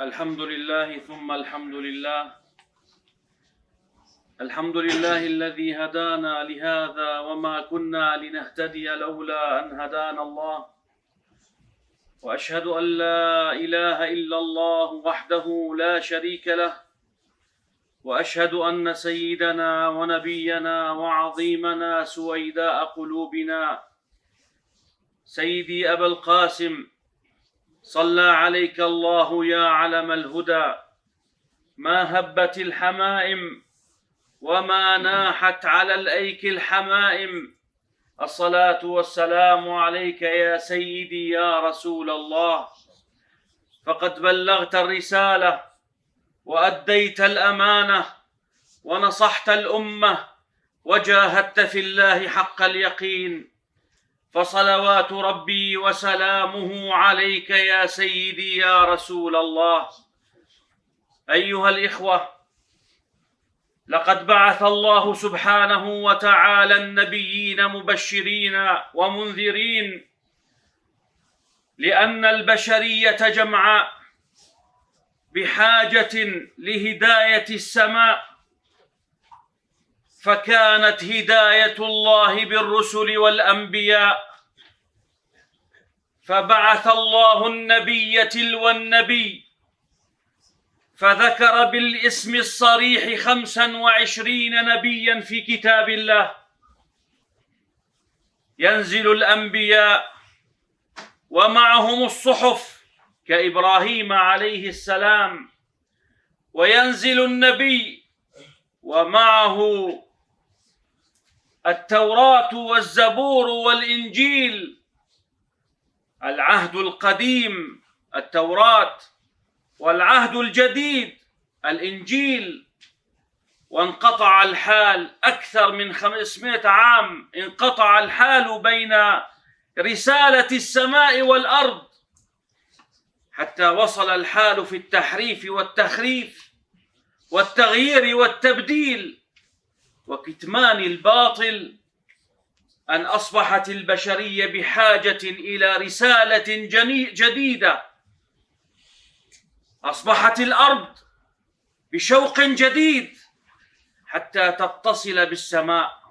الحمد لله ثم الحمد لله. الحمد لله الذي هدانا لهذا وما كنا لنهتدي لولا أن هدانا الله. وأشهد أن لا إله إلا الله وحده لا شريك له، وأشهد أن سيدنا ونبينا وعظيمنا سويداء قلوبنا سيدي أبا القاسم صلى عليك الله يا علم الهدى، ما هبت الحمائم وما ناحت على الأيك الحمائم. الصلاة والسلام عليك يا سيدي يا رسول الله، فقد بلغت الرسالة وأديت الأمانة ونصحت الأمة وجاهدت في الله حق اليقين، فصلوات ربي وسلامه عليك يا سيدي يا رسول الله. أيها الإخوة، لقد بعث الله سبحانه وتعالى النبيين مبشرين ومنذرين، لأن البشرية جمعاء بحاجة لهداية السماء، فكانت هداية الله بالرسل والأنبياء، فبعث الله النبي تلو النبي، فذكر بالاسم الصريح 25 نبيا في كتاب الله. ينزل الأنبياء ومعهم الصحف كإبراهيم عليه السلام، وينزل النبي ومعه التوراة والزبور والإنجيل، العهد القديم التوراة والعهد الجديد الإنجيل. وانقطع الحال أكثر من 500 عام، انقطع الحال بين رسالة السماء والأرض، حتى وصل الحال في التحريف والتخريف والتغيير والتبديل وكتمان الباطل، أن أصبحت البشرية بحاجة إلى رسالة جديدة. أصبحت الأرض بشوق جديد حتى تتصل بالسماء.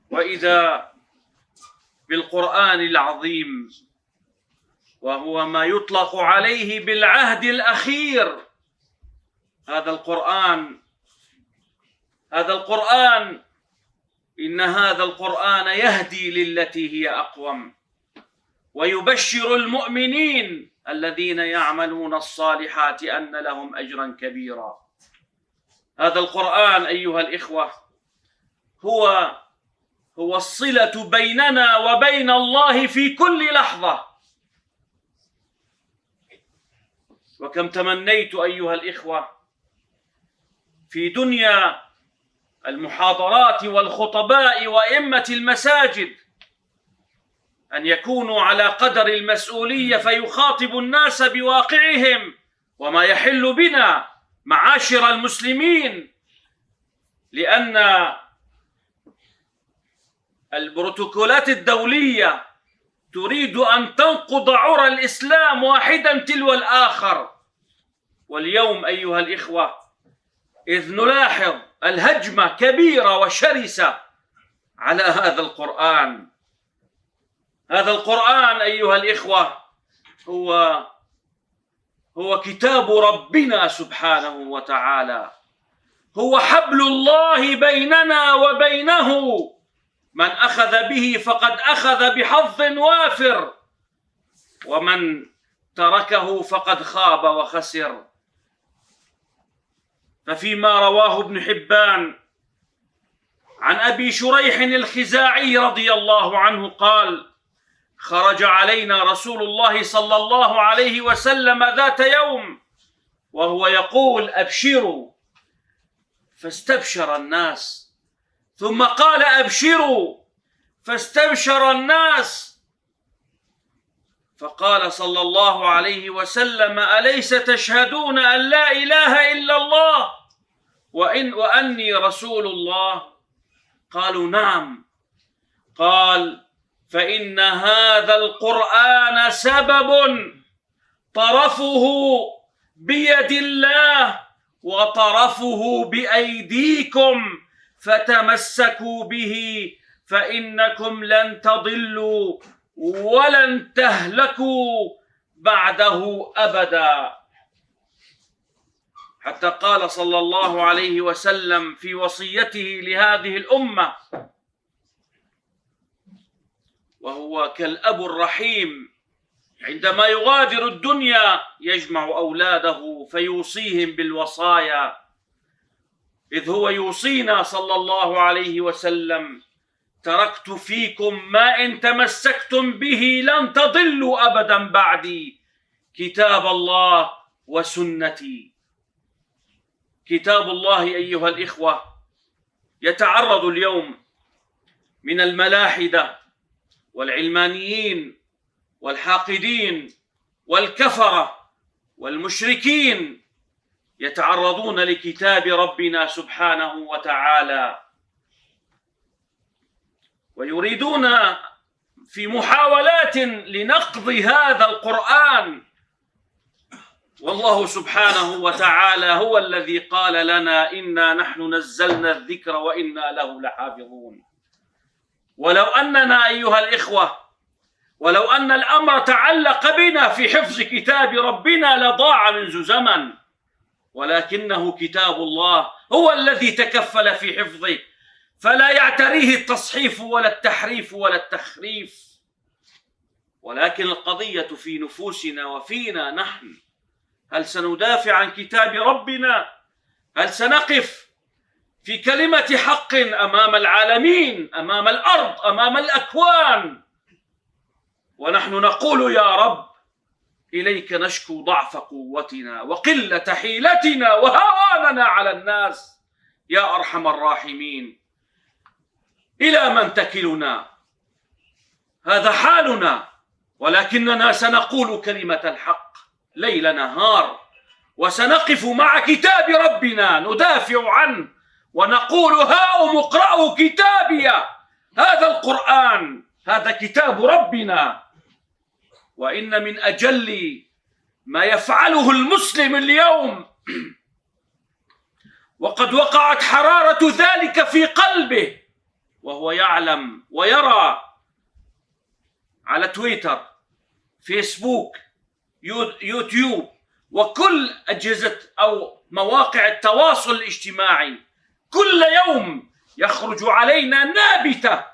وإذا بالقرآن العظيم، وهو ما يطلق عليه بالعهد الأخير. هذا القرآن إن هذا القرآن يهدي للتي هي أقوم، ويبشر المؤمنين الذين يعملون الصالحات أن لهم أجرا كبيرا. هذا القرآن أيها الإخوة هو الصلة بيننا وبين الله في كل لحظة. وكم تمنيت أيها الإخوة في دنيا المحاضرات والخطباء وأئمة المساجد أن يكونوا على قدر المسؤولية، فيخاطب الناس بواقعهم وما يحل بنا معاشر المسلمين، لأن البروتوكولات الدولية تريد أن تنقض عرى الإسلام واحدا تلو الآخر. واليوم أيها الإخوة، إذ نلاحظ الهجمة كبيرة وشرسة على هذا القرآن. هذا القرآن أيها الإخوة هو كتاب ربنا سبحانه وتعالى، هو حبل الله بيننا وبينه، من أخذ به فقد أخذ بحظ وافر، ومن تركه فقد خاب وخسر. ففيما رواه ابن حبان عن أبي شريح الخزاعي رضي الله عنه قال: خرج علينا رسول الله صلى الله عليه وسلم ذات يوم وهو يقول: أبشروا، فاستبشر الناس، ثم قال: أبشروا، فاستبشر الناس، فقال صلى الله عليه وسلم: أليس تشهدون أن لا إله إلا الله وأني رسول الله؟ قالوا: نعم. قال: فإن هذا القرآن سبب طرفه بيد الله وطرفه بأيديكم فتمسكوا به فإنكم لن تضلوا ولن تهلكوا بعده أبدا. حتى قال صلى الله عليه وسلم في وصيته لهذه الأمة، وهو كالأب الرحيم عندما يغادر الدنيا يجمع أولاده فيوصيهم بالوصايا، إذ هو يوصينا صلى الله عليه وسلم: تركت فيكم ما إن تمسكتم به لن تضلوا أبدا بعدي، كتاب الله وسنتي. كتاب الله أيها الإخوة يتعرض اليوم من الملاحدة والعلمانيين والحاقدين والكفرة والمشركين، يتعرضون لكتاب ربنا سبحانه وتعالى ويريدون في محاولات لنقض هذا القرآن، والله سبحانه وتعالى هو الذي قال لنا: إنا نحن نزلنا الذكر وإنا له لحافظون. ولو أننا أيها الإخوة، ولو أن الأمر تعلق بنا في حفظ كتاب ربنا لضاع منذ زمن، ولكنه كتاب الله هو الذي تكفل في حفظه، فلا يعتريه التصحيف ولا التحريف ولا التخريف. ولكن القضية في نفوسنا وفينا نحن، هل سندافع عن كتاب ربنا؟ هل سنقف في كلمة حق أمام العالمين، أمام الأرض، أمام الأكوان، ونحن نقول: يا رب إليك نشكو ضعف قوتنا وقلة حيلتنا وهواننا على الناس يا أرحم الراحمين، إلى من تكلنا؟ هذا حالنا، ولكننا سنقول كلمة الحق ليل نهار، وسنقف مع كتاب ربنا ندافع عنه ونقول: هاؤم اقرأوا كتابي، هذا القرآن، هذا كتاب ربنا. وإن من أجل ما يفعله المسلم اليوم وقد وقعت حرارة ذلك في قلبه، وهو يعلم ويرى على تويتر، فيسبوك، يوتيوب، وكل أجهزة أو مواقع التواصل الاجتماعي، كل يوم يخرج علينا نابتة،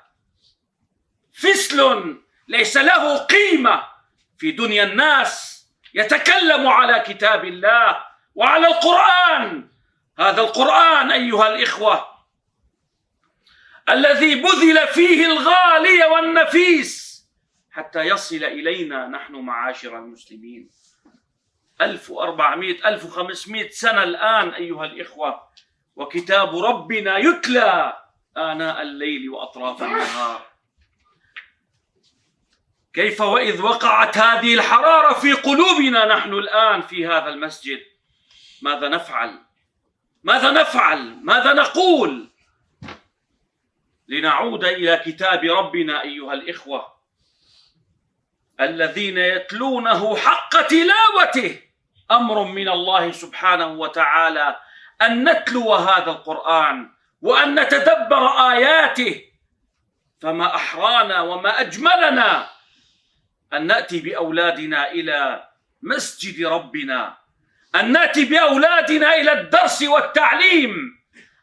فسل ليس له قيمة في دنيا الناس، يتكلم على كتاب الله وعلى القرآن. هذا القرآن أيها الإخوة الذي بذل فيه الغالي والنفيس حتى يصل إلينا نحن معاشر المسلمين، 1400 1500 سنة الآن أيها الإخوة، وكتاب ربنا يتلى آناء الليل وأطراف النهار. كيف وإذ وقعت هذه الحرارة في قلوبنا نحن الآن في هذا المسجد؟ ماذا نفعل؟ ماذا نفعل؟ ماذا نقول لنعود إلى كتاب ربنا أيها الإخوة الذين يتلونه حق تلاوته؟ أمر من الله سبحانه وتعالى أن نتلو هذا القرآن وأن نتدبر آياته، فما أحرانا وما أجملنا أن نأتي بأولادنا إلى مسجد ربنا، أن نأتي بأولادنا إلى الدرس والتعليم،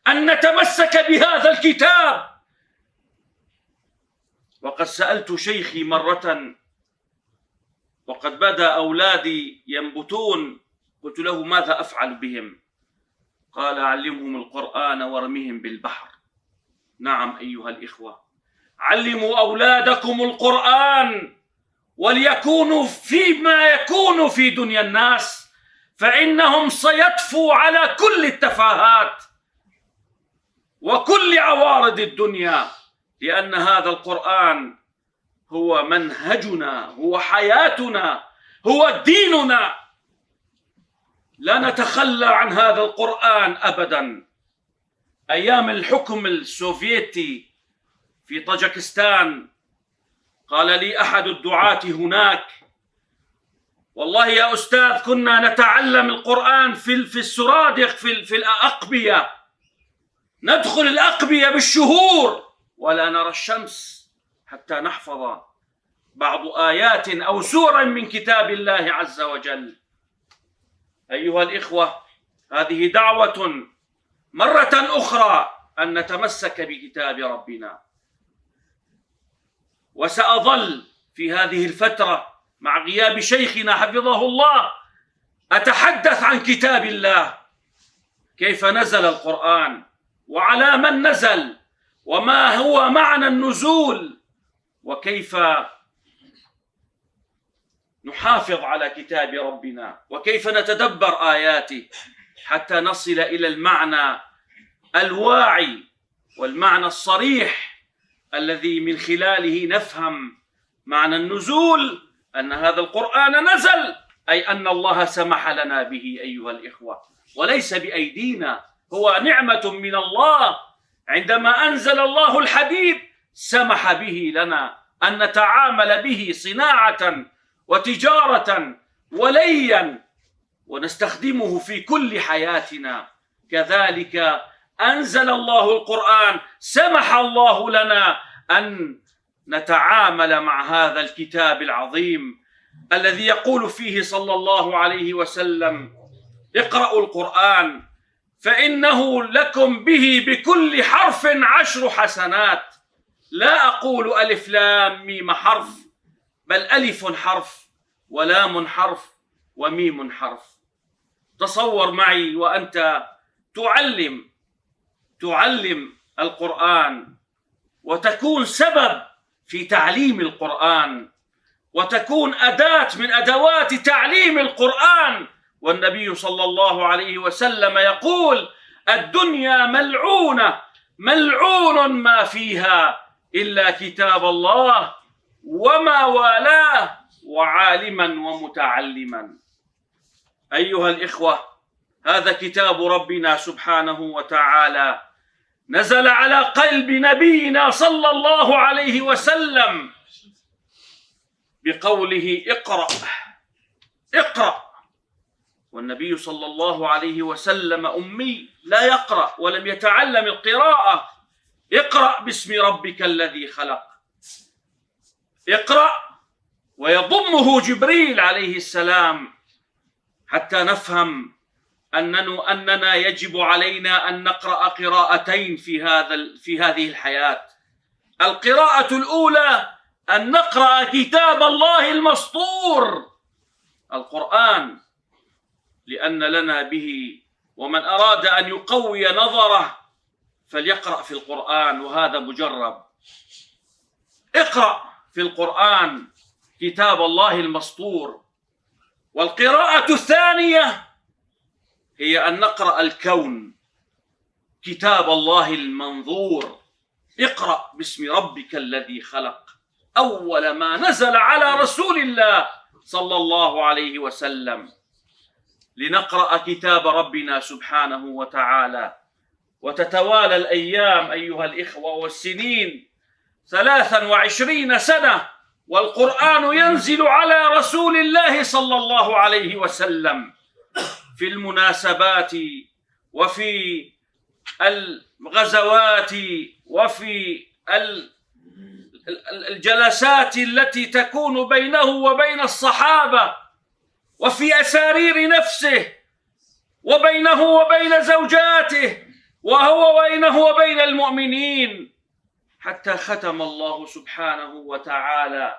أن نتمسك بهذا الكتاب. وقد سألت شيخي مرة وقد بدأ أولادي ينبتون، قلت له: ماذا أفعل بهم؟ قال: علمهم القرآن وارمهم بالبحر. نعم أيها الإخوة، علموا أولادكم القرآن وليكونوا فيما يكون في دنيا الناس، فإنهم سيطفوا على كل التفاهات وكل عوارض الدنيا، لأن هذا القرآن هو منهجنا، هو حياتنا، هو ديننا. لا نتخلى عن هذا القرآن أبدا. أيام الحكم السوفيتي في طاجكستان قال لي أحد الدعاة هناك: والله يا أستاذ كنا نتعلم القرآن في السرادق، في الأقبية، ندخل الأقبية بالشهور ولا نرى الشمس حتى نحفظ بعض آيات أو سور من كتاب الله عز وجل. أيها الإخوة، هذه دعوة مرة أخرى أن نتمسك بكتاب ربنا. وسأظل في هذه الفترة مع غياب شيخنا حفظه الله أتحدث عن كتاب الله، كيف نزل القرآن، وعلى من نزل، وما هو معنى النزول، وكيف نحافظ على كتاب ربنا، وكيف نتدبر آياته حتى نصل إلى المعنى الواعي والمعنى الصريح الذي من خلاله نفهم معنى النزول، أن هذا القرآن نزل، أي أن الله سمح لنا به أيها الإخوة، وليس بأيدينا، هو نعمة من الله. عندما أنزل الله الحديد سمح به لنا أن نتعامل به صناعة وتجارة وليا، ونستخدمه في كل حياتنا. كذلك أنزل الله القرآن، سمح الله لنا أن نتعامل مع هذا الكتاب العظيم الذي يقول فيه صلى الله عليه وسلم: اقرأوا القرآن فإنه لكم به بكل حرف 10 حسنات. لا أقول ألف لام ميم حرف، بل ألف حرف ولام حرف وميم حرف. تصور معي وأنت تعلم القرآن، وتكون سبب في تعليم القرآن، وتكون أداة من أدوات تعليم القرآن. والنبي صلى الله عليه وسلم يقول: الدنيا ملعونة، ملعون ما فيها إلا كتاب الله وما والاه وعالما ومتعلما. أيها الإخوة، هذا كتاب ربنا سبحانه وتعالى نزل على قلب نبينا صلى الله عليه وسلم بقوله: اقرأ اقرأ. والنبي صلى الله عليه وسلم أمي لا يقرأ ولم يتعلم القراءة. اقرأ باسم ربك الذي خلق. اقرأ، ويضمه جبريل عليه السلام حتى نفهم أننا يجب علينا أن نقرأ قراءتين في هذه الحياة. القراءة الأولى أن نقرأ كتاب الله المسطور، القرآن، لأن لنا به، ومن أراد أن يقوي نظره فليقرأ في القرآن، وهذا مجرب. اقرأ في القرآن كتاب الله المسطور. والقراءة الثانية هي أن نقرأ الكون، كتاب الله المنظور. اقرأ باسم ربك الذي خلق، أول ما نزل على رسول الله صلى الله عليه وسلم، لنقرأ كتاب ربنا سبحانه وتعالى. وتتوالى الأيام أيها الإخوة والسنين، 23 سنة والقرآن ينزل على رسول الله صلى الله عليه وسلم في المناسبات وفي الغزوات وفي الجلسات التي تكون بينه وبين الصحابة، وفي أسارير نفسه، وبينه وبين زوجاته، وهو بينه وبين المؤمنين، حتى ختم الله سبحانه وتعالى،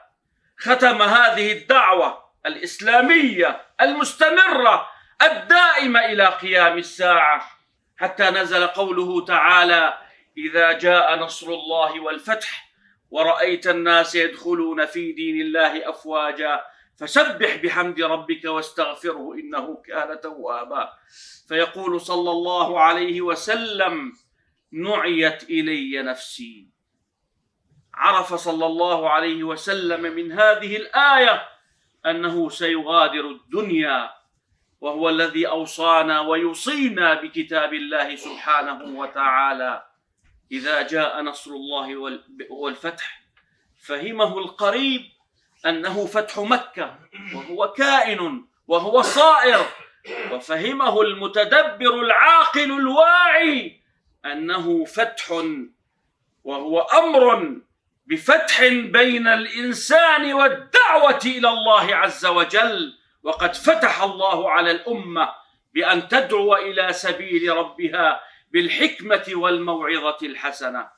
ختم هذه الدعوة الإسلامية المستمرة الدائمة إلى قيام الساعة، حتى نزل قوله تعالى: إذا جاء نصر الله والفتح ورأيت الناس يدخلون في دين الله أفواجا فسبح بحمد ربك واستغفره إنه كان توابا. فيقول صلى الله عليه وسلم: نعيت إلي نفسي. عرف صلى الله عليه وسلم من هذه الآية أنه سيغادر الدنيا، وهو الذي أوصانا ويوصينا بكتاب الله سبحانه وتعالى. إذا جاء نصر الله والفتح فهمه القريب أنه فتح مكة وهو كائن وهو صائر، وفهمه المتدبر العاقل الواعي أنه فتح وهو أمر بفتح بين الإنسان والدعوة إلى الله عز وجل. وقد فتح الله على الأمة بأن تدعو إلى سبيل ربها بالحكمة والموعظة الحسنة.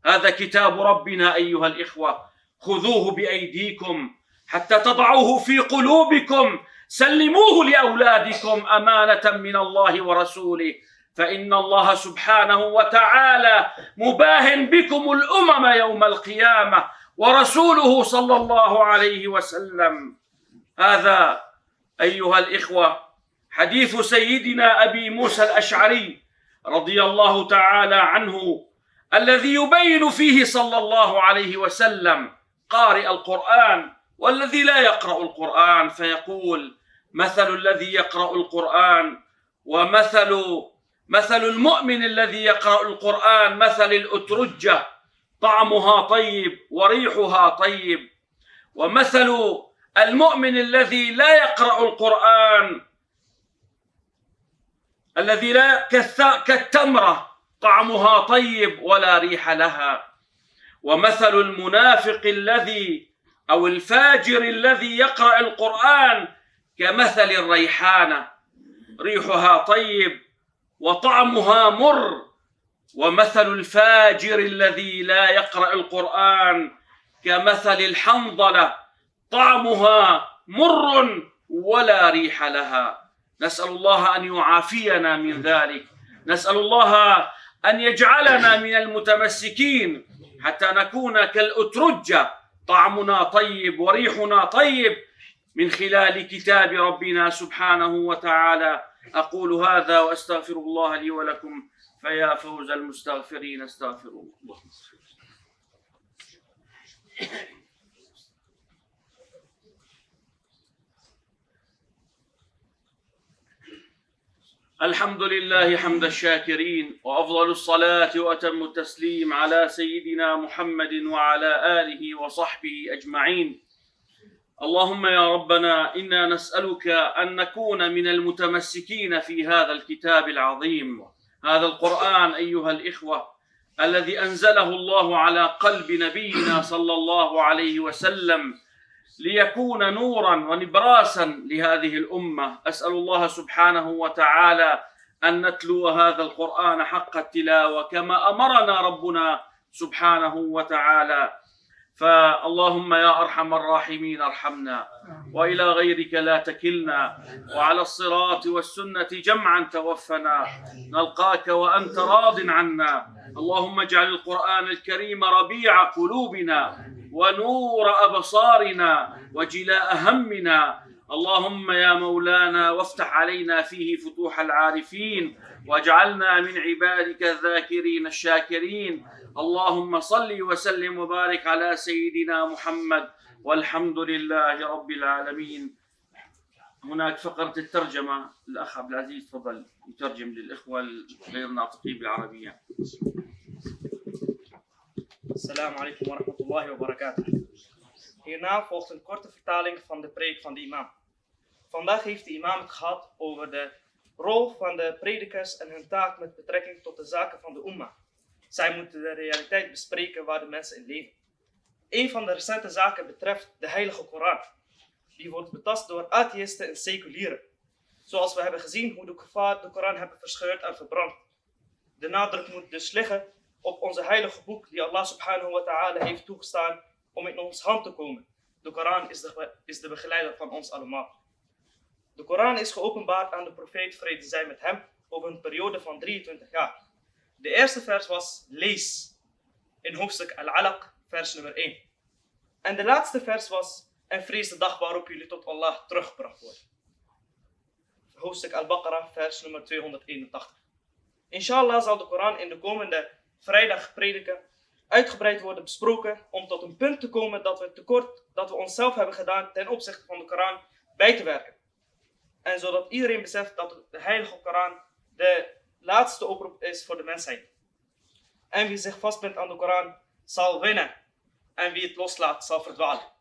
هذا كتاب ربنا أيها الإخوة، خذوه بأيديكم حتى تضعوه في قلوبكم، سلموه لأولادكم أمانة من الله ورسوله، فإن الله سبحانه وتعالى مباهن بكم الأمم يوم القيامة ورسوله صلى الله عليه وسلم. هذا أيها الإخوة حديث سيدنا أبي موسى الأشعري رضي الله تعالى عنه، الذي يبين فيه صلى الله عليه وسلم قارئ القرآن والذي لا يقرأ القرآن، فيقول: مثل الذي يقرأ القرآن مثل المؤمن الذي يقرأ القرآن مثل الأترجة، طعمها طيب وريحها طيب، ومثل المؤمن الذي لا يقرأ القرآن الذي لا كالتمرة، طعمها طيب ولا ريح لها، ومثل المنافق الذي أو الفاجر الذي يقرأ القرآن كمثل الريحانة، ريحها طيب وطعمها مر، ومثل الفاجر الذي لا يقرأ القرآن كمثل الحنظلة، طعمها مر ولا ريح لها. نسأل الله أن يعافينا من ذلك، نسأل الله أن يجعلنا من المتمسكين حتى نكون كالأترجة، طعمنا طيب وريحنا طيب من خلال كتاب ربنا سبحانه وتعالى. أقول هذا وأستغفر الله لي ولكم، فيا فوز المستغفرين، استغفروا الله. الحمد لله حمد الشاكرين، وأفضل الصلاة وأتم التسليم على سيدنا محمد وعلى آله وصحبه أجمعين. اللهم يا ربنا إنا نسألك أن نكون من المتمسكين في هذا الكتاب العظيم، هذا القرآن أيها الإخوة الذي أنزله الله على قلب نبينا صلى الله عليه وسلم ليكون نورا ونبراسا لهذه الأمة. أسأل الله سبحانه وتعالى أن نتلو هذا القرآن حق التلاوة كما أمرنا ربنا سبحانه وتعالى. فاللهم يا أرحم الراحمين ارحمنا، وإلى غيرك لا تكلنا، وعلى الصراط والسنة جمعا توفنا، نلقاك وأنت راض عنا. اللهم اجعل القرآن الكريم ربيع قلوبنا ونور أبصارنا وجلاء همنا. اللهم يا مولانا وافتح علينا فيه فتوح العارفين، واجعلنا من عبادك الذاكرين الشاكرين. اللهم صل وسلم وبارك على سيدنا محمد، والحمد لله رب العالمين. هناك فقرة الترجمة، الأخ عبد العزيز تفضل يترجم للإخوة غير الناطقين بالعربية. Assalamu alaikum wa rahmatullahi wa barakatuh. Hierna volgt een korte vertaling van de preek van de imam. Vandaag heeft de imam het gehad over de rol van de predikers en hun taak met betrekking tot de zaken van de umma. Zij moeten de realiteit bespreken waar de mensen in leven. Een van de recente zaken betreft de heilige Koran. Die wordt betast door atheïsten en seculieren. Zoals we hebben gezien hoe de kuffar de Koran hebben verscheurd en verbrand. De nadruk moet dus liggen op onze heilige boek die Allah subhanahu wa ta'ala heeft toegestaan om in ons hand te komen. De Koran is de begeleider van ons allemaal. De Koran is geopenbaard aan de profeet, vrede zij met hem, over een periode van 23 jaar. De eerste vers was lees in hoofdstuk Al-Alaq, vers nummer 1. En de laatste vers was en vrees de dag waarop jullie tot Allah teruggebracht worden. Hoofdstuk Al-Baqarah, vers nummer 281. Inshallah zal de Koran in de komende vrijdag prediken uitgebreid worden besproken om tot een punt te komen dat we het tekort dat we onszelf hebben gedaan ten opzichte van de Koran bij te werken. En zodat iedereen beseft dat de heilige Koran de laatste oproep is voor de mensheid. En wie zich vastbindt aan de Koran zal winnen en wie het loslaat zal verdwalen.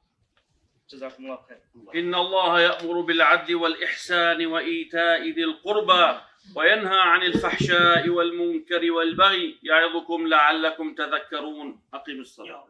Jazakumullah khair. إن الله يأمر بالعدل والإحسان وإيتاء ذي القربى وينهى عن الفحشاء والمنكر والبغي يعظكم لعلكم تذكرون. أقم الصلاة.